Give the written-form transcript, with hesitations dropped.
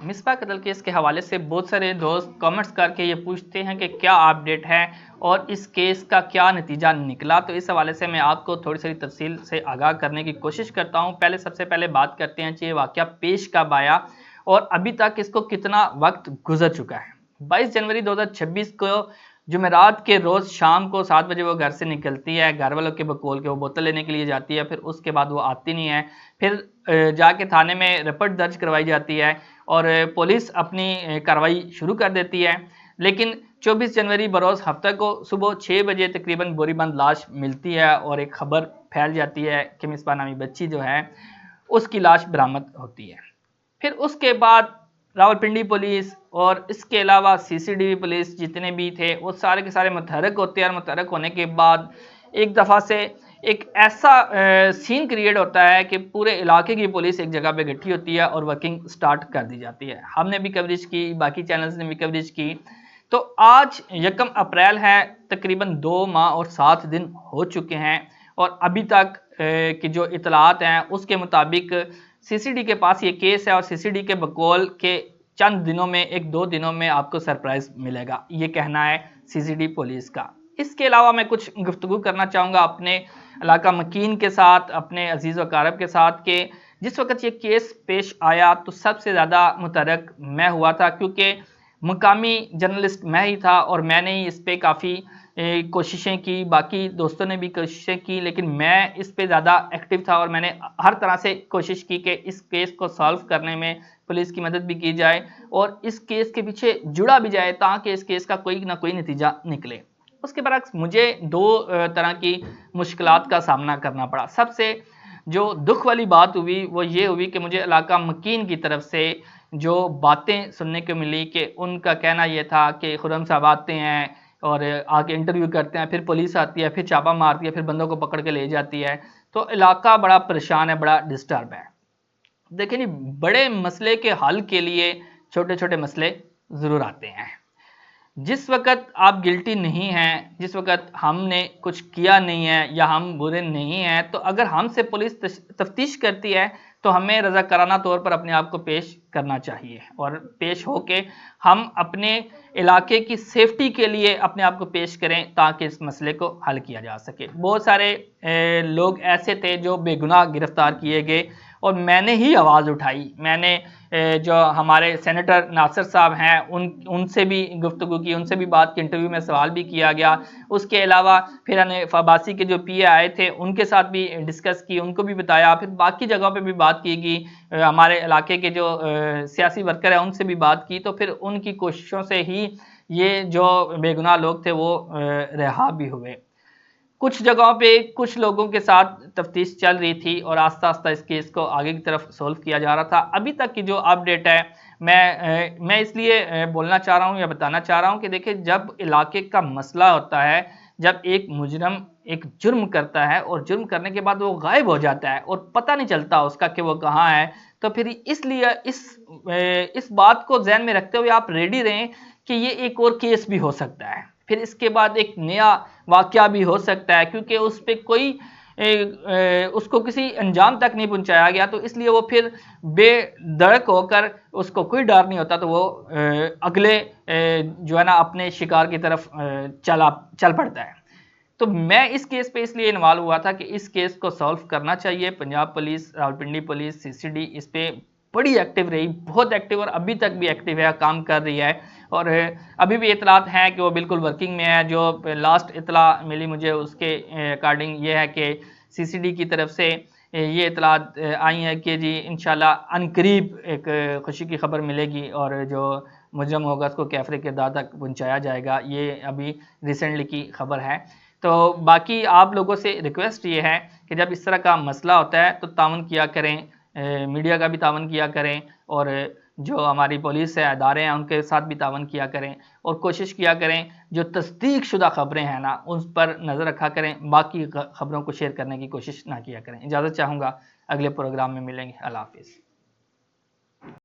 مصباح قتل کیس کے حوالے سے بہت سارے دوست کامنٹس کر کے یہ پوچھتے ہیں کہ کیا اپڈیٹ ہے اور اس کیس کا کیا نتیجہ نکلا. تو اس حوالے سے میں آپ کو تھوڑی سی تفصیل سے آگاہ کرنے کی کوشش کرتا ہوں. سب سے پہلے بات کرتے ہیں کہ یہ واقعہ پیش کب آیا اور ابھی تک اس کو کتنا وقت گزر چکا ہے. 22 جنوری 2026 کو جمعرات کے روز شام کو 7 بجے وہ گھر سے نکلتی ہے. گھر والوں کے بقول کے وہ بوتل لینے کے لیے جاتی ہے, پھر اس کے بعد وہ آتی نہیں ہے. پھر جا کے تھانے میں رپورٹ درج کروائی جاتی ہے اور پولیس اپنی کارروائی شروع کر دیتی ہے. لیکن 24 جنوری بروز ہفتہ کو صبح 6 بجے تقریباً بوری بند لاش ملتی ہے اور ایک خبر پھیل جاتی ہے کہ مصباح نامی بچی جو ہے اس کی لاش برآمد ہوتی ہے. پھر اس کے بعد راولپنڈی پولیس اور اس کے علاوہ CCTV پولیس جتنے بھی تھے وہ سارے کے سارے متحرک ہوتے ہیں, اور متحرک ہونے کے بعد ایک دفعہ سے ایک ایسا سین کریٹ ہوتا ہے کہ پورے علاقے کی پولیس ایک جگہ پہ اکٹھی ہوتی ہے اور ورکنگ سٹارٹ کر دی جاتی ہے. ہم نے بھی کوریج کی, باقی چینلز نے بھی کوریج کی. تو آج 1 اپریل ہے, تقریباً 2 ماہ اور 7 دن ہو چکے ہیں, اور ابھی تک کی جو اطلاعات ہیں اس کے مطابق CCD کے پاس یہ کیس ہے, اور CCD کے بقول کے چند دنوں میں 1-2 دنوں میں آپ کو سرپرائز ملے گا, یہ کہنا ہے CCD پولیس کا. اس کے علاوہ میں کچھ گفتگو کرنا چاہوں گا اپنے علاقہ مکین کے ساتھ, اپنے عزیز و اقارب کے ساتھ, کہ جس وقت یہ کیس پیش آیا تو سب سے زیادہ متحرک میں ہوا تھا, کیونکہ مقامی جرنلسٹ میں ہی تھا اور میں نے ہی اس پہ کافی کوششیں کی, باقی دوستوں نے بھی کوششیں کی, لیکن میں اس پہ زیادہ ایکٹیو تھا اور میں نے ہر طرح سے کوشش کی کہ اس کیس کو سالو کرنے میں پولیس کی مدد بھی کی جائے اور اس کیس کے پیچھے جڑا بھی جائے تاکہ اس کیس کا کوئی نہ کوئی نتیجہ نکلے. اس کے برعکس مجھے 2 طرح کی مشکلات کا سامنا کرنا پڑا. سب سے جو دکھ والی بات ہوئی وہ یہ ہوئی کہ مجھے علاقہ مکین کی طرف سے جو باتیں سننے کو ملی کہ ان کا کہنا یہ تھا کہ خرم صاحب آتے ہیں اور آ کے انٹرویو کرتے ہیں, پھر پولیس آتی ہے, پھر چھاپا مارتی ہے, پھر بندوں کو پکڑ کے لے جاتی ہے. تو علاقہ بڑا پریشان ہے, بڑا ڈسٹرب ہے. دیکھیں جی, بڑے مسئلے کے حل کے لیے چھوٹے چھوٹے مسئلے ضرور آتے ہیں. جس وقت آپ گلٹی نہیں ہیں, جس وقت ہم نے کچھ کیا نہیں ہے یا ہم برے نہیں ہیں, تو اگر ہم سے پولیس تفتیش کرتی ہے تو ہمیں رضاکارانہ طور پر اپنے آپ کو پیش کرنا چاہیے, اور پیش ہو کے ہم اپنے علاقے کی سیفٹی کے لیے اپنے آپ کو پیش کریں تاکہ اس مسئلے کو حل کیا جا سکے. بہت سارے لوگ ایسے تھے جو بے گناہ گرفتار کیے گئے اور میں نے ہی آواز اٹھائی. میں نے جو ہمارے سینیٹر ناصر صاحب ہیں ان سے بھی گفتگو کی, ان سے بھی بات کی, انٹرویو میں سوال بھی کیا گیا. اس کے علاوہ پھر فباسی کے جو PA آئے تھے ان کے ساتھ بھی ڈسکس کی, ان کو بھی بتایا. پھر باقی جگہوں پہ بھی بات کی گئی, ہمارے علاقے کے جو سیاسی ورکر ہیں ان سے بھی بات کی. تو پھر ان کی کوششوں سے ہی یہ جو بے گناہ لوگ تھے وہ رہا بھی ہوئے. کچھ جگہوں پہ کچھ لوگوں کے ساتھ تفتیش چل رہی تھی اور آہستہ آہستہ اس کیس کو آگے کی طرف سولو کیا جا رہا تھا. ابھی تک کی جو اپڈیٹ ہے میں اس لیے بولنا چاہ رہا ہوں یا بتانا چاہ رہا ہوں کہ دیکھیں, جب علاقے کا مسئلہ ہوتا ہے, جب ایک مجرم ایک جرم کرتا ہے اور جرم کرنے کے بعد وہ غائب ہو جاتا ہے اور پتہ نہیں چلتا اس کا کہ وہ کہاں ہے, تو پھر اس لیے اس بات کو ذہن میں رکھتے ہوئے آپ ریڈی رہیں کہ یہ ایک اور کیس بھی ہو سکتا ہے, پھر اس کے بعد ایک نیا واقعہ بھی ہو سکتا ہے, کیونکہ اس پہ کوئی اس کو کسی انجام تک نہیں پہنچایا گیا. تو اس لیے وہ پھر بے دڑک ہو کر, اس کو کوئی ڈر نہیں ہوتا, تو وہ اگلے جو ہے نا اپنے شکار کی طرف چل پڑتا ہے. تو میں اس کیس پہ اس لیے انوالو ہوا تھا کہ اس کیس کو سالو کرنا چاہیے. Punjab police, Rawalpindi police, CCD اس پہ بڑی ایکٹیو رہی, بہت ایکٹیو, اور ابھی تک بھی ایکٹیو ہے, کام کر رہی ہے. اور ابھی بھی اطلاعات ہیں کہ وہ بالکل ورکنگ میں ہے. جو لاسٹ اطلاع ملی مجھے اس کے اکارڈنگ یہ ہے کہ CCD کی طرف سے یہ اطلاعات آئی ہیں کہ جی انشاءاللہ عنقریب ایک خوشی کی خبر ملے گی اور جو مجرم ہوگا اس کو کیفر کردار تک پہنچایا جائے گا. یہ ابھی ریسنٹلی کی خبر ہے. تو باقی آپ لوگوں سے ریکویسٹ یہ ہے کہ جب اس طرح کا مسئلہ ہوتا ہے تو تعاون کیا کریں, میڈیا کا بھی تعاون کیا کریں, اور جو ہماری پولیس ہے, ادارے ہیں, ان کے ساتھ بھی تعاون کیا کریں, اور کوشش کیا کریں جو تصدیق شدہ خبریں ہیں نا ان پر نظر رکھا کریں, باقی خبروں کو شیئر کرنے کی کوشش نہ کیا کریں. اجازت چاہوں گا, اگلے پروگرام میں ملیں گے. اللہ حافظ.